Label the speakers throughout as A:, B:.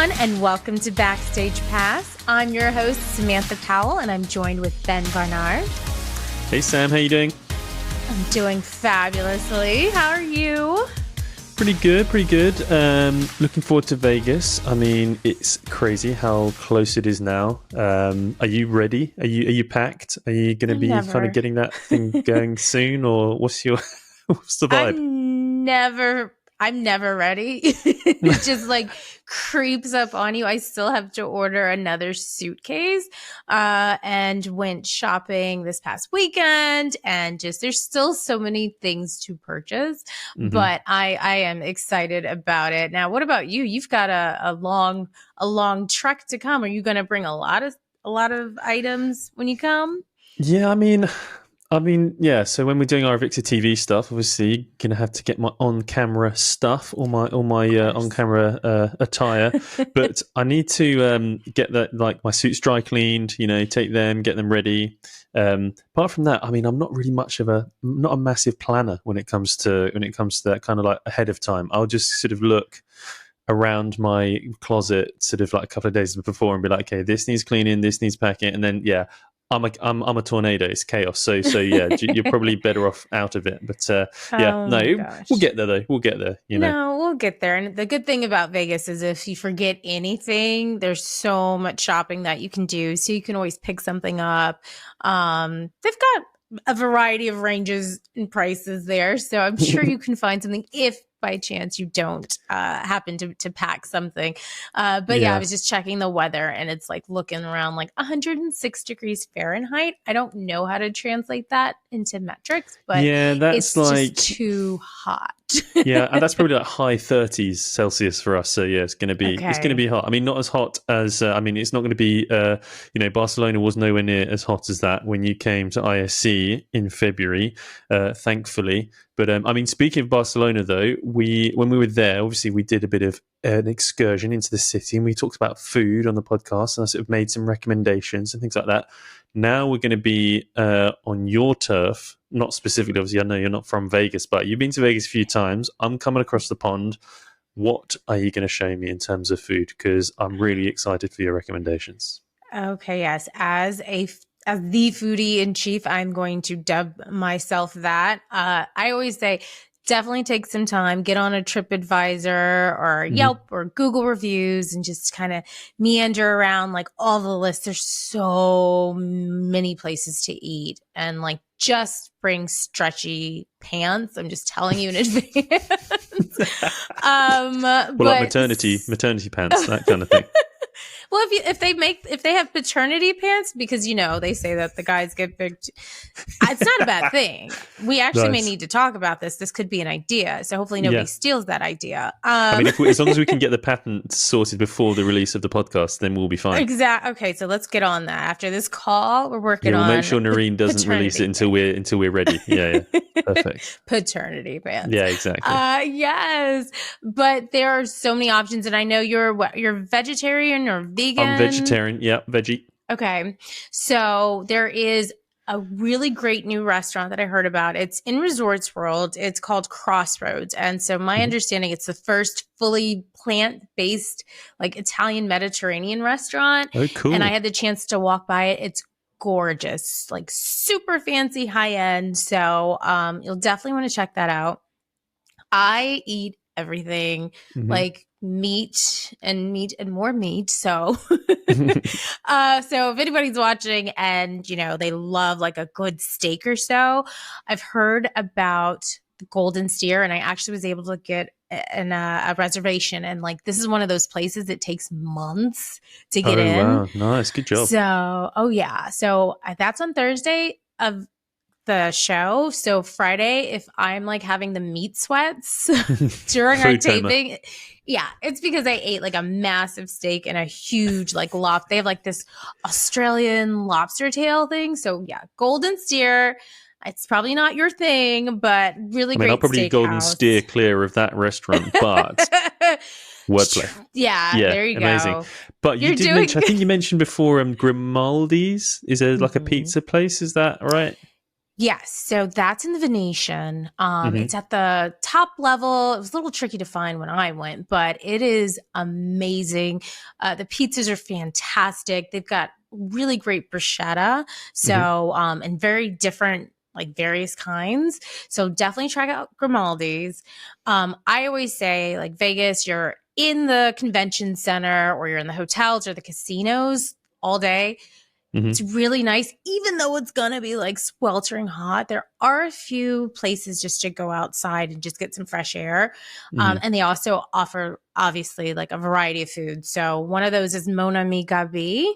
A: everyone, and welcome to Backstage Pass. I'm your host, Samantha Powell, and I'm joined with Ben Barnard.
B: Hey, Sam. How you doing?
A: I'm doing fabulously. How are you?
B: Pretty good. Looking forward to Vegas. I mean, it's crazy how close it is now. Are you ready? Are you packed? Are you going to be kind of getting that thing going soon, or what's the vibe?
A: I'm never ready. It just like creeps up on you. I still have to order another suitcase and went shopping this past weekend, and just there's still so many things to purchase, but I am excited about it. Now, what about you? You've got a long trek to come. Are you going to bring a lot of items when you come?
B: Yeah, I mean, yeah. So when we're doing our AVIXA TV stuff, obviously, gonna have to get my on-camera stuff, all my on-camera attire. But I need to get that, like my suits dry cleaned. Take them, get them ready. Apart from that, I mean, I'm not really not a massive planner when it comes to that kind of like ahead of time. I'll just sort of look around my closet, sort of like a couple of days before, and be like, okay, this needs cleaning, this needs packing, and then yeah. I'm a tornado. It's chaos. So yeah, you're probably better off out of it. But we'll get there though. We'll get there.
A: No, we'll get there. And the good thing about Vegas is if you forget anything, there's so much shopping that you can do. So you can always pick something up. They've got a variety of ranges and prices there, so I'm sure you can find something if by chance you don't happen to pack something. But yeah, I was just checking the weather, and it's like looking around like 106 degrees Fahrenheit. I don't know how to translate that into metrics, but
B: yeah, that's
A: it's
B: like
A: just too hot.
B: Yeah, and that's probably like high 30s Celsius for us. So yeah, it's going to be hot. I mean, not as hot as it's not going to be. Barcelona was nowhere near as hot as that when you came to ISC in February, thankfully. But speaking of Barcelona, though, when we were there, obviously we did a bit of an excursion into the city, and we talked about food on the podcast, and I sort of made some recommendations and things like that. Now we're going to be on your turf, not specifically, obviously, I know you're not from Vegas, but you've been to Vegas a few times. I'm coming across the pond. What are you going to show me in terms of food? Because I'm really excited for your recommendations.
A: Okay, yes. As the foodie in chief, I'm going to dub myself that. I always say, definitely take some time, get on a TripAdvisor or Yelp or Google reviews, and just kind of meander around like all the lists. There's so many places to eat, and like just bring stretchy pants. I'm just telling you in advance.
B: Like maternity pants, that kind of thing.
A: Well, if they have paternity pants, because they say that the guys get big. It's not a bad thing. We actually may need to talk about this. This could be an idea. So hopefully nobody steals that idea.
B: As long as we can get the patent sorted before the release of the podcast, then we'll be fine.
A: Exactly. Okay, so let's get on that. After this call, we're working on.
B: We'll make sure Narin doesn't release it until we're ready. Yeah. Perfect.
A: Paternity pants.
B: Yeah, exactly.
A: Yes, but there are so many options, and I know you're vegetarian or vegan?
B: I'm vegetarian. Yeah, veggie.
A: Okay. So there is a really great new restaurant that I heard about. It's in Resorts World. It's called Crossroads. And so my understanding, it's the first fully plant-based, like Italian Mediterranean restaurant.
B: Oh, cool.
A: And I had the chance to walk by it. It's gorgeous, like super fancy, high end. So you'll definitely want to check that out. I eat everything, like meat and more meat. So, so if anybody's watching and, they love like a good steak or so, I've heard about the Golden Steer, and I actually was able to get a reservation. And like, this is one of those places that takes months to get in.
B: Wow. Nice. Good job.
A: So that's on Thursday of the show. So Friday, if I'm like having the meat sweats during our taping, it's because I ate like a massive steak and a huge like lobster. They have like this Australian lobster tail thing. So yeah, Golden Steer. It's probably not your thing, but really great.
B: I'll probably Golden Steer clear of that restaurant, but wordplay.
A: Yeah, there you
B: amazing.
A: Go.
B: But you did mention, I think you mentioned before, Grimaldi's is like a pizza place. Is that right?
A: Yes, so that's in the Venetian. It's at the top level. It was a little tricky to find when I went, but it is amazing. The pizzas are fantastic. They've got really great bruschetta, so and very different, like various kinds. So definitely check out Grimaldi's. I always say, like Vegas, you're in the convention center or you're in the hotels or the casinos all day. It's really nice, even though it's going to be like sweltering hot. There are a few places just to go outside and just get some fresh air. And they also offer, obviously, like a variety of food. So one of those is Mon Ami Gabi,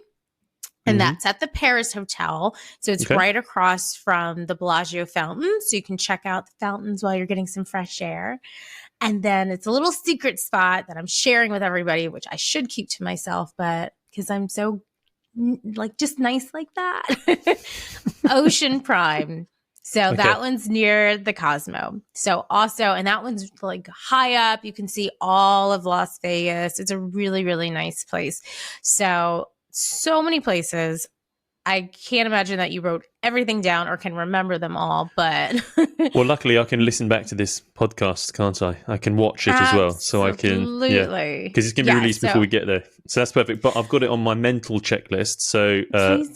A: and that's at the Paris Hotel. So it's right across from the Bellagio fountain. So you can check out the fountains while you're getting some fresh air. And then it's a little secret spot that I'm sharing with everybody, which I should keep to myself, but because I'm so like just nice like that. Ocean Prime. So that one's near the Cosmo. So also, and that one's like high up. You can see all of Las Vegas. It's a really, really nice place. So many places. I can't imagine that you wrote everything down or can remember them all, but
B: well, luckily I can listen back to this podcast, can't I? I can watch it as well, so I can, because it's going to be released before we get there. So that's perfect. But I've got it on my mental checklist. So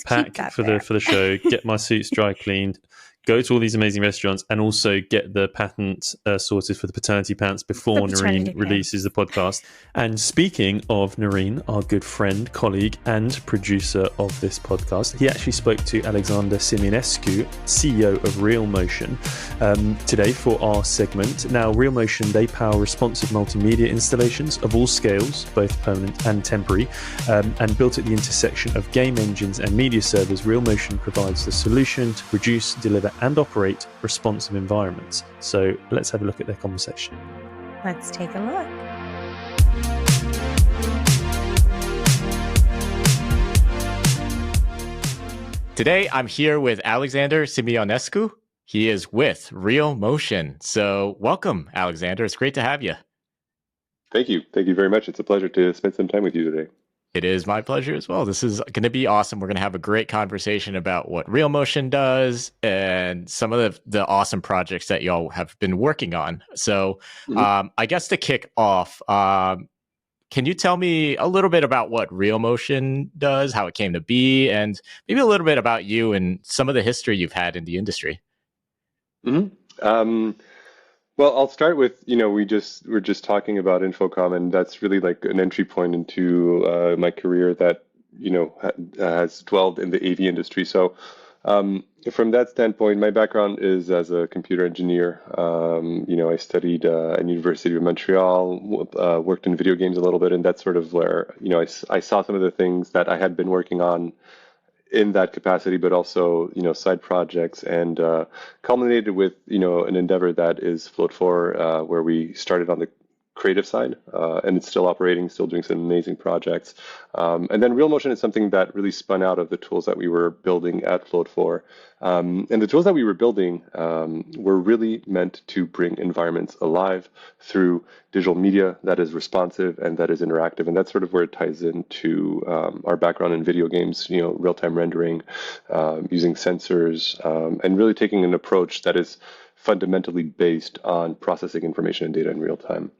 B: pack for the show, get my suits dry cleaned, go to all these amazing restaurants, and also get the patent sorted for the paternity pants before Narin releases the podcast. And speaking of Narin, our good friend, colleague, and producer of this podcast, he actually spoke to Alexandre Simionescu, CEO of Realmotion, today for our segment. Now, Realmotion, they power responsive multimedia installations of all scales, both permanent and temporary, and built at the intersection of game engines and media servers. Realmotion provides the solution to produce, deliver, and operate responsive environments. So let's have a look at their conversation.
A: Let's take a look.
C: Today, I'm here with Alexandre Simionescu. He is with Realmotion. So welcome, Alexandre. It's great to have you.
D: Thank you. Thank you very much. It's a pleasure to spend some time with you today.
C: It is my pleasure as well. This is going to be awesome. We're going to have a great conversation about what Realmotion does and some of the awesome projects that y'all have been working on. So I guess to kick off, can you tell me a little bit about what Realmotion does, how it came to be, and maybe a little bit about you and some of the history you've had in the industry?
D: Well, I'll start with, we're just talking about Infocom, and that's really like an entry point into my career that, has dwelled in the AV industry. So from that standpoint, my background is as a computer engineer. I studied at University of Montreal, worked in video games a little bit, and that's sort of where, I saw some of the things that I had been working on in that capacity, but also, side projects, and culminated with, an endeavor that is Float 4, where we started on the creative side, and it's still operating, still doing some amazing projects. And then Realmotion is something that really spun out of the tools that we were building at Float 4. And the tools that we were building were really meant to bring environments alive through digital media that is responsive and that is interactive. And that's sort of where it ties into our background in video games, real-time rendering, using sensors, and really taking an approach that is fundamentally based on processing information and data in real time.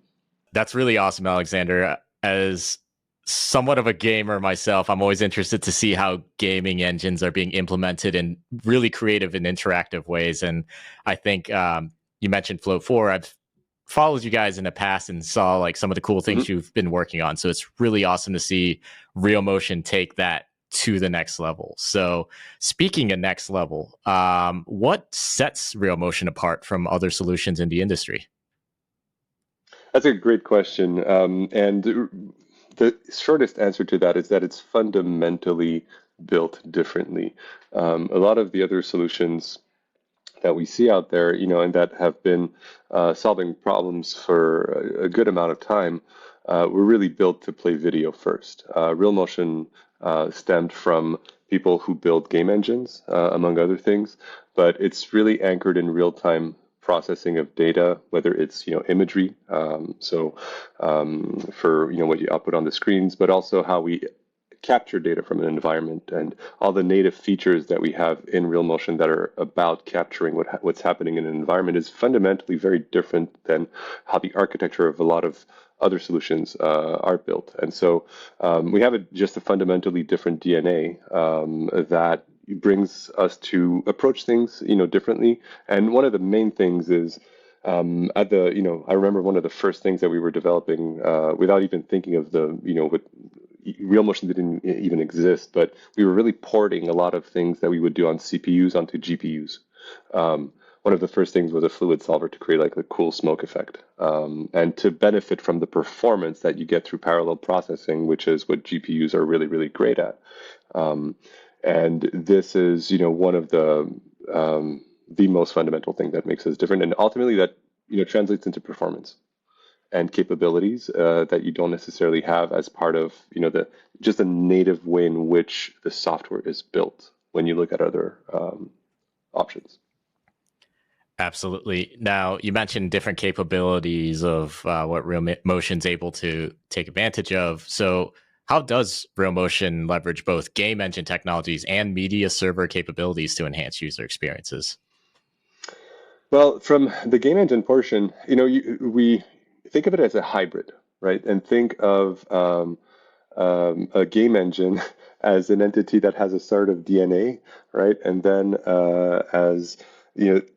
C: That's really awesome, Alexandre. As somewhat of a gamer myself, I'm always interested to see how gaming engines are being implemented in really creative and interactive ways. And I think you mentioned Float 4. I've followed you guys in the past and saw like some of the cool things you've been working on. So it's really awesome to see Realmotion take that to the next level. So speaking of next level, what sets Realmotion apart from other solutions in the industry?
D: That's a great question. And the shortest answer to that is that it's fundamentally built differently. A lot of the other solutions that we see out there, and that have been solving problems for a good amount of time, were really built to play video first. Realmotion stemmed from people who build game engines, among other things, but it's really anchored in real-time processing of data, whether it's imagery, for what you output on the screens, but also how we capture data from an environment, and all the native features that we have in Realmotion that are about capturing what's happening in an environment is fundamentally very different than how the architecture of a lot of other solutions are built. And so we have just a fundamentally different DNA that brings us to approach things, differently. And one of the main things is I remember one of the first things that we were developing without even thinking of what Realmotion didn't even exist, but we were really porting a lot of things that we would do on CPUs onto GPUs. One of the first things was a fluid solver to create like the cool smoke effect, and to benefit from the performance that you get through parallel processing, which is what GPUs are really, really great at. And this is, one of the most fundamental thing that makes us different, and ultimately that translates into performance and capabilities that you don't necessarily have as part of just a native way in which the software is built when you look at other options.
C: Absolutely. Now, you mentioned different capabilities of what Realmotion's able to take advantage of. So how does Realmotion leverage both game engine technologies and media server capabilities to enhance user experiences?
D: Well, from the game engine portion, we think of it as a hybrid, right? And think of a game engine as an entity that has a sort of DNA, right? And then as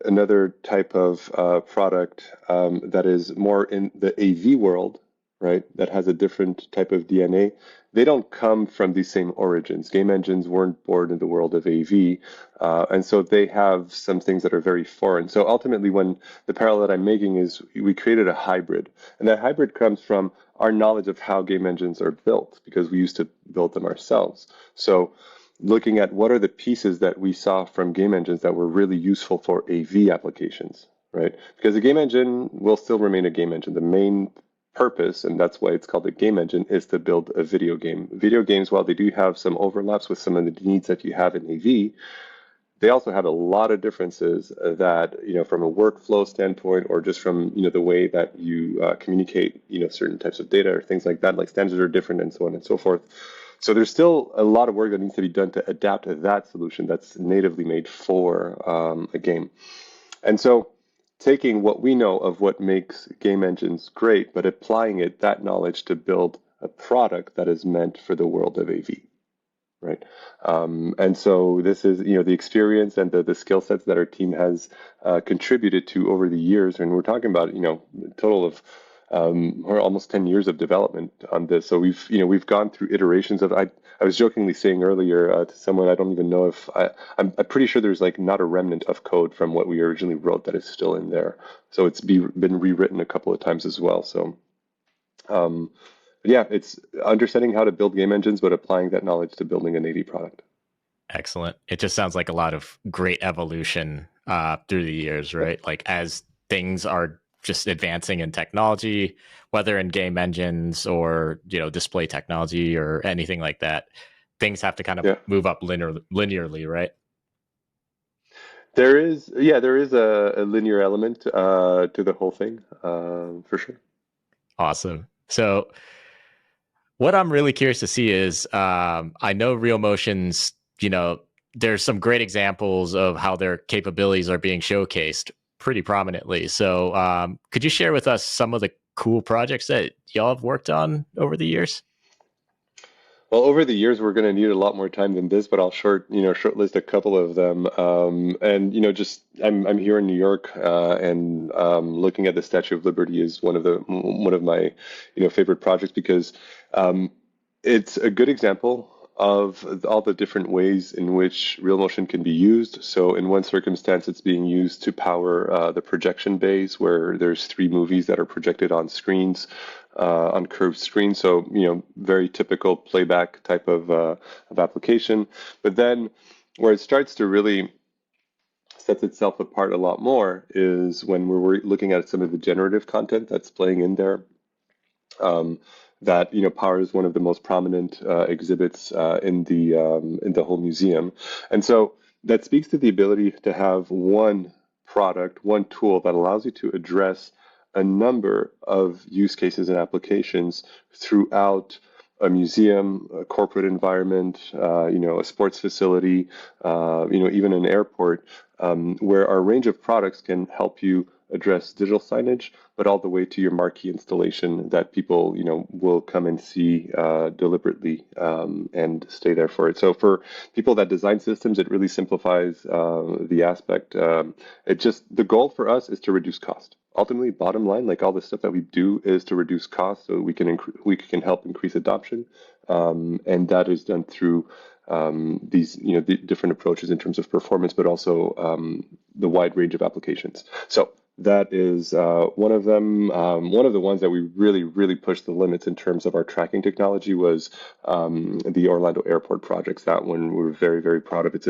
D: another type of product that is more in the AV world, right? That has a different type of DNA. They don't come from the same origins. Game engines weren't born in the world of AV, and so they have some things that are very foreign. So ultimately, when the parallel that I'm making is we created a hybrid, and that hybrid comes from our knowledge of how game engines are built, because we used to build them ourselves. So looking at what are the pieces that we saw from game engines that were really useful for AV applications, right? Because a game engine will still remain a game engine. The main purpose, and that's why it's called a game engine, is to build a video game. Video games, while they do have some overlaps with some of the needs that you have in AV, they also have a lot of differences that, from a workflow standpoint, or just from, the way that you communicate, certain types of data or things like that, like standards are different and so on and so forth. So there's still a lot of work that needs to be done to adapt to that solution that's natively made for a game. And so taking what we know of what makes game engines great, but applying that knowledge to build a product that is meant for the world of AV, right? And so this is, the experience and the skill sets that our team has contributed to over the years. And we're talking about, a total of almost 10 years of development on this. So we've gone through iterations of, I was jokingly saying earlier to someone, I don't even know if I'm pretty sure there's like not a remnant of code from what we originally wrote that is still in there. So it's been rewritten a couple of times as well. So yeah, it's understanding how to build game engines, but applying that knowledge to building an AV product.
C: Excellent. It just sounds like a lot of great evolution through the years, right? Like as things are just advancing in technology, whether in game engines or display technology or anything like that, things have to kind of move up linearly, right?
D: There is a linear element to the whole thing, for sure.
C: Awesome. So what I'm really curious to see is I know Realmotion's, there's some great examples of how their capabilities are being showcased pretty prominently. So could you share with us some of the cool projects that y'all have worked on over the years?
D: Well, over the years, we're going to need a lot more time than this, but I'll shortlist a couple of them. And I'm here in New York, and looking at the Statue of Liberty is one of my favorite projects, because it's a good example of all the different ways in which Realmotion can be used. So in one circumstance, it's being used to power the projection bays, where there's 3 movies that are projected on screens, on curved screens. So, very typical playback type of application. But then where it starts to really sets itself apart a lot more is when we're looking at some of the generative content that's playing in there. That powers one of the most prominent exhibits in the whole museum, and so that speaks to the ability to have one product, one tool that allows you to address a number of use cases and applications throughout a museum, a corporate environment, a sports facility, even an airport, where our range of products can help you address digital signage, but all the way to your marquee installation that people, will come and see deliberately and stay there for it. So for people that design systems, it really simplifies the aspect. The goal for us is to reduce cost. Ultimately, bottom line, like all the stuff that we do is to reduce costs so we can help increase adoption. And that is done through these the different approaches in terms of performance, but also the wide range of applications. So that is one of them. One of the ones that we really pushed the limits in terms of our tracking technology was the Orlando Airport projects. That one we're very proud of. It's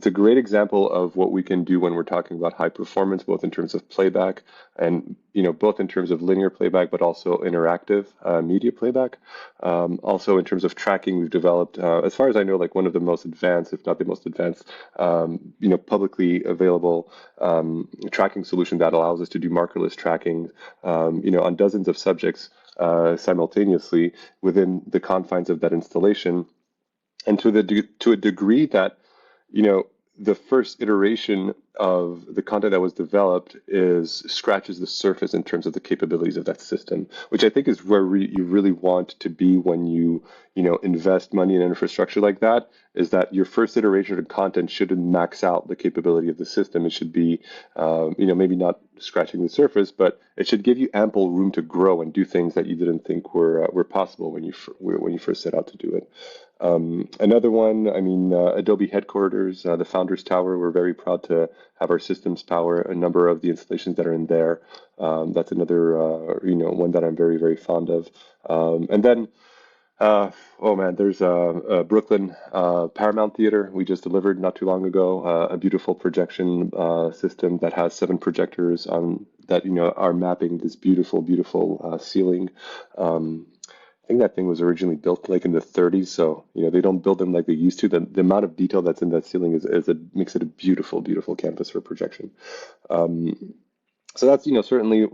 D: a great example of what we can do when we're talking about high performance, both in terms of playback and both in terms of linear playback, but also interactive media playback. Also in terms of tracking, we've developed, as far as I know, like one of the most advanced, if not the most advanced, publicly available tracking solution that allows us to do markerless tracking, on dozens of subjects simultaneously within the confines of that installation, and to a degree that, the first iteration of the content that was developed scratches the surface in terms of the capabilities of that system, which I think is where you really want to be when you invest money in infrastructure like that, is that your first iteration of content shouldn't max out the capability of the system. It should be, maybe not scratching the surface, but it should give you ample room to grow and do things that you didn't think were possible when you first set out to do it. Another one, Adobe headquarters, the Founders Tower. We're very proud to have our systems power a number of the installations that are in there. That's another, one that I'm very fond of. And then, there's a Brooklyn Paramount Theater. We just delivered not too long ago a beautiful projection system that has 7 projectors that are mapping this beautiful ceiling. I think that thing was originally built like in the 30s, so they don't build them like they used to. The amount of detail that's in that ceiling makes it a beautiful canvas for projection. So that's certainly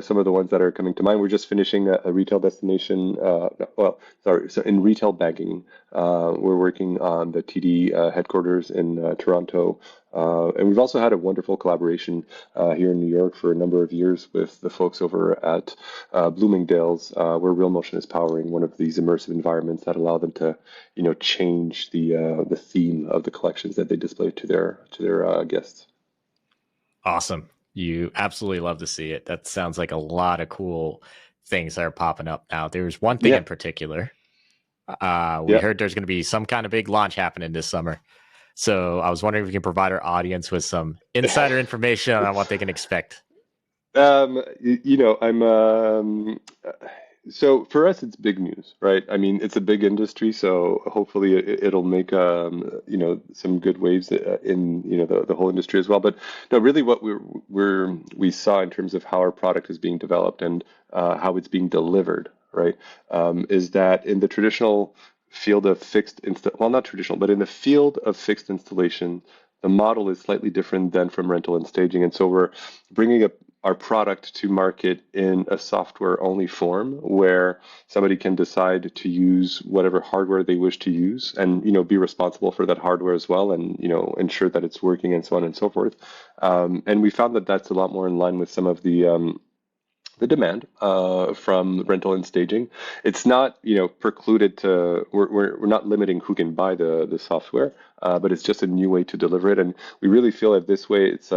D: some of the ones that are coming to mind. We're just finishing a retail destination. So in retail banking, we're working on the TD headquarters in Toronto, and we've also had a wonderful collaboration here in New York for a number of years with the folks over at Bloomingdale's, where Realmotion is powering one of these immersive environments that allow them to change the theme of the collections that they display to their guests.
C: Awesome. You absolutely love to see it. That sounds like a lot of cool things that are popping up now. There's one thing in particular. We heard there's going to be some kind of big launch happening this summer. So I was wondering if you can provide our audience with some insider information on what they can expect.
D: So for us, it's big news, right? It's a big industry, so hopefully it'll make some good waves in the whole industry as well. But no, really, what we saw in terms of how our product is being developed and how it's being delivered, right, is that in the traditional field of not traditional, but in the field of fixed installation, the model is slightly different than from rental and staging, and so we're bringing our product to market in a software-only form where somebody can decide to use whatever hardware they wish to use and be responsible for that hardware as well, and ensure that it's working and so on and so forth. And we found that that's a lot more in line with some of the demand from rental and staging. It's not precluded to we're not limiting who can buy the software, but it's just a new way to deliver it, and we really feel that this way it's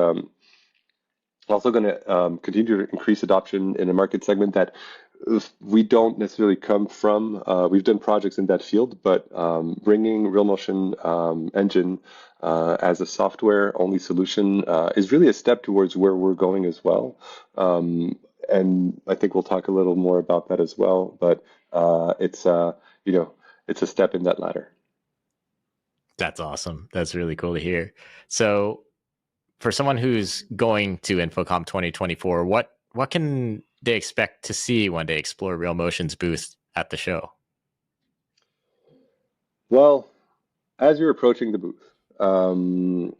D: also going to continue to increase adoption in a market segment that we don't necessarily come from. We've done projects in that field, but bringing Realmotion engine as a software-only solution is really a step towards where we're going as well. And I think we'll talk a little more about that as well. But it's a step in that ladder.
C: That's awesome. That's really cool to hear. So, for someone who's going to InfoComm 2024, what can they expect to see when they explore Realmotion's booth at the show?
D: Well, as you're approaching the booth, when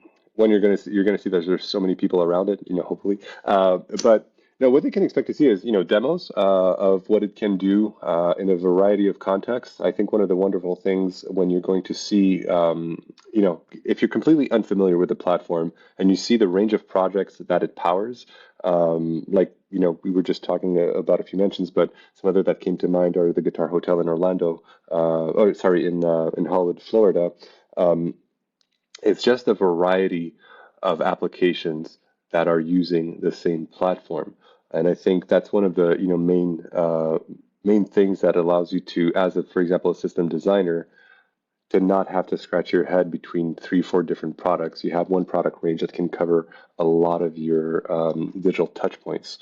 D: you're going to see that there's so many people around it, hopefully. But Now, what they can expect to see is, demos of what it can do in a variety of contexts. I think one of the wonderful things when you're going to see, if you're completely unfamiliar with the platform and you see the range of projects that it powers, we were just talking about a few mentions, but some other that came to mind are the Guitar Hotel in Orlando, in Hollywood, Florida. It's just a variety of applications that are using the same platform. And I think that's one of the main things that allows you to, for example, a system designer, to not have to scratch your head between 3-4 different products. You have one product range that can cover a lot of your digital touch points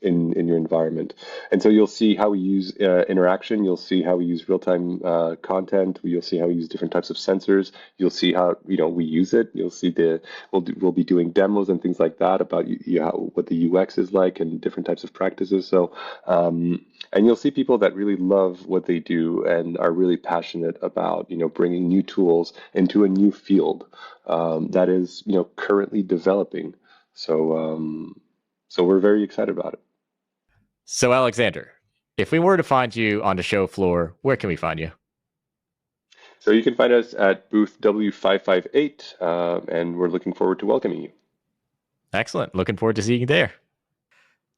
D: in your environment. And so you'll see how we use interaction. You'll see how we use real-time content. You'll see how we use different types of sensors. You'll see how we use it. You'll see we'll be doing demos and things like that about what the UX is like and different types of practices. So and you'll see people that really love what they do and are really passionate about bringing new tools into a new field that is currently developing. So we're very excited about it.
C: So Alexander, if we were to find you on the show floor, where can we find you?
D: So you can find us at booth W558, and we're looking forward to welcoming you.
C: Excellent. Looking forward to seeing you there.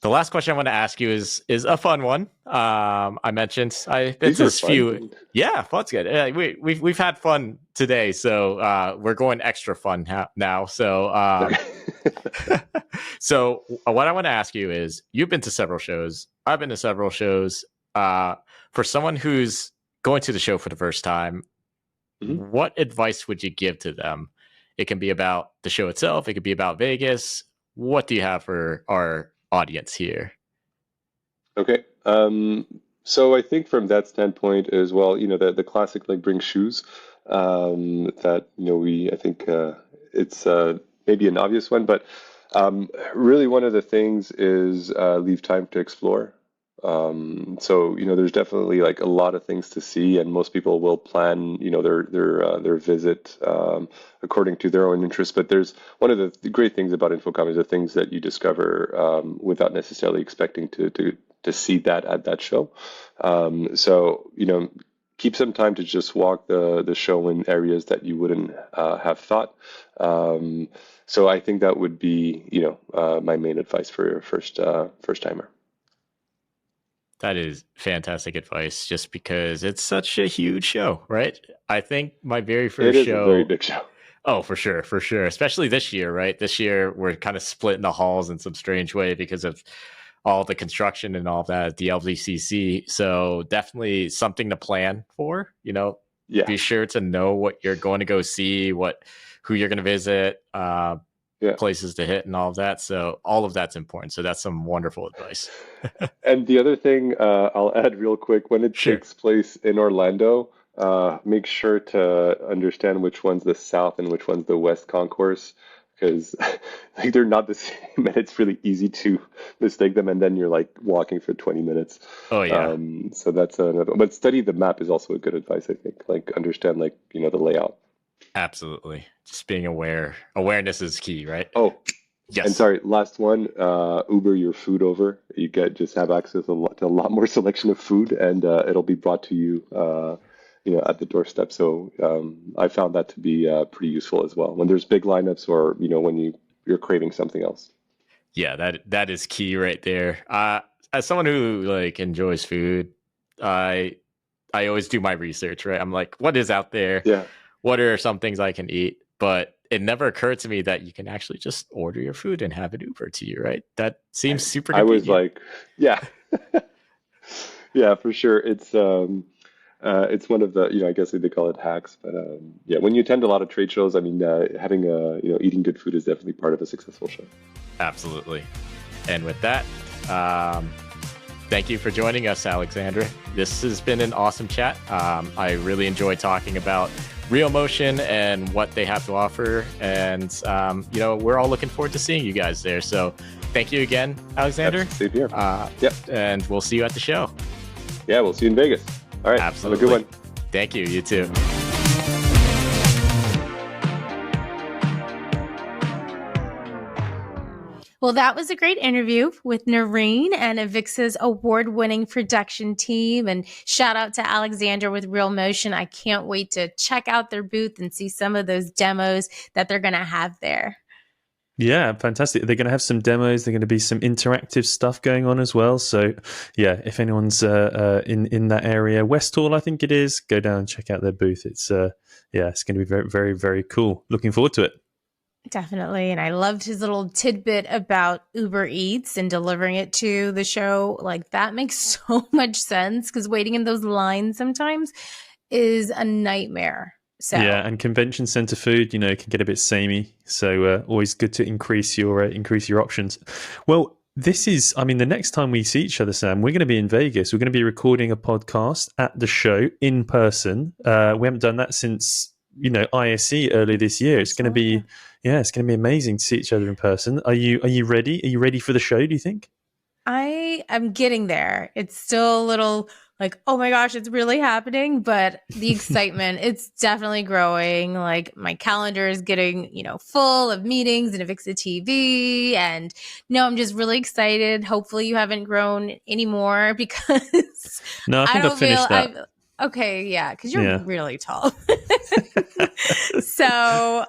C: The last question I want to ask you is a fun one. I mentioned it's a few. Yeah, fun's good. We've had fun today, so we're going extra fun now. So so what I want to ask you is, you've been to several shows. I've been to several shows. For someone who's going to the show for the first time, what advice would you give to them? It can be about the show itself. It could be about Vegas. What do you have for our audience here?
D: Okay. So I think from that standpoint as well, the classic bring shoes that, I think it's maybe an obvious one, but really one of the things is leave time to explore. So there's definitely a lot of things to see, and most people will plan their visit according to their own interests. But there's one of the great things about InfoComm is the things that you discover without necessarily expecting to see that at that show. So keep some time to just walk the show in areas that you wouldn't have thought. So I think that would be my main advice for your first timer.
C: That is fantastic advice, just because it's such a huge show, right? I think my very first show. It is a very
D: big show.
C: Oh, for sure. Especially this year, right? This year, we're kind of splitting the halls in some strange way because of all the construction and all that at the LVCC. So definitely something to plan for, Be sure to know what you're going to go see, who you're going to visit, places to hit and all of that. So all of that's important. So that's some wonderful advice.
D: And the other thing I'll add real quick, when it takes place in Orlando, make sure to understand which one's the South and which one's the West concourse, because they're not the same, and it's really easy to mistake them, and then you're walking for 20 minutes.
C: Oh yeah.
D: So that's another. But study the map is also a good advice, I think. Understand the layout.
C: Absolutely. Just being aware. Awareness is key, right?
D: Oh,
C: yes.
D: And sorry, last one. Uber your food over. You just have access to a lot more selection of food, and it'll be brought to you, at the doorstep. So I found that to be pretty useful as well when there's big lineups, or when you're craving something else.
C: Yeah, that is key right there. As someone who enjoys food, I always do my research, right? I'm like, what is out there?
D: Yeah.
C: What are some things I can eat? But it never occurred to me that you can actually just order your food and have it Uber to you, right? That seems super convenient.
D: I was yeah. Yeah, for sure. It's one of the, I guess they call it hacks, but when you attend a lot of trade shows, having eating good food is definitely part of a successful show.
C: Absolutely. And with that, thank you for joining us, Alexandre. This has been an awesome chat. I really enjoyed talking about Realmotion and what they have to offer. And, we're all looking forward to seeing you guys there. So thank you again, Alexandre.
D: Same here.
C: Yep. And we'll see you at the show.
D: Yeah, we'll see you in Vegas. All right.
C: Absolutely.
D: Have a good one.
C: Thank you. You too.
A: Well, that was a great interview with Narin and AVIXA's award-winning production team. And shout out to Alexandre with Realmotion. I can't wait to check out their booth and see some of those demos that they're going to have there.
B: Yeah, fantastic. They're going to have some demos. They're going to be some interactive stuff going on as well. So, yeah, if anyone's in that area, West Hall, I think it is, go down and check out their booth. It's it's going to be very, very, very cool. Looking forward to it.
A: Definitely. And I loved his little tidbit about Uber Eats and delivering it to the show. Like, that makes so much sense because waiting in those lines sometimes is a nightmare. So.
B: Yeah, and convention center food, can get a bit samey. So always good to increase your options. Well, this is, the next time we see each other, Sam, we're going to be in Vegas. We're going to be recording a podcast at the show in person. We haven't done that since, ISE earlier this year. It's going to be, it's going to be amazing to see each other in person. Are you ready? Are you ready for the show, do you think?
A: I am getting there. It's still a little like, oh my gosh, it's really happening. But the excitement, it's definitely growing. Like, my calendar is getting, full of meetings and AVIXA TV. And no, I'm just really excited. Hopefully you haven't grown anymore because
B: no, I think I've finished that.
A: Okay, yeah, because you're really tall. So,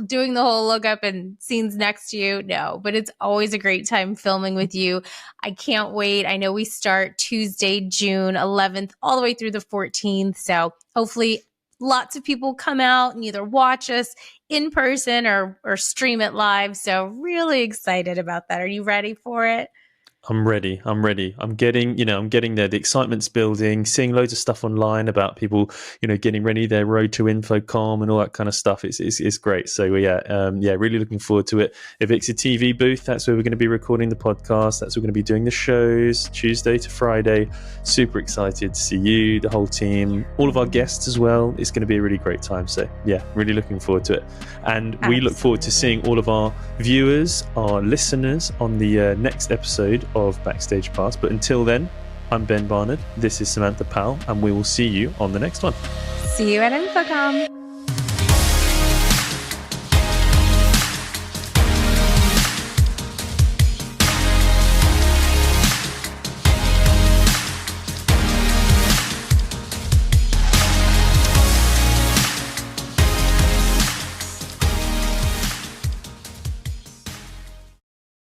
A: doing the whole look up and scenes next to you, no. But it's always a great time filming with you. I can't wait. I know we start Tuesday, June 11th, all the way through the 14th. So hopefully lots of people come out and either watch us in person or stream it live. So really excited about that. Are you ready for it?
B: I'm ready. I'm getting there. The excitement's building, seeing loads of stuff online about people, getting ready their road to InfoComm and all that kind of stuff. It's great. So really looking forward to it. AVIXA TV booth, that's where we're going to be recording the podcast. That's where we're going to be doing the shows Tuesday to Friday. Super excited to see you, the whole team, all of our guests as well. It's going to be a really great time. So really looking forward to it. And we look forward to seeing all of our viewers, our listeners on the next episode of Backstage Pass. But until then, I'm Ben Barnard, this is Samantha Powell, and we will see you on the next one.
A: See you at InfoComm.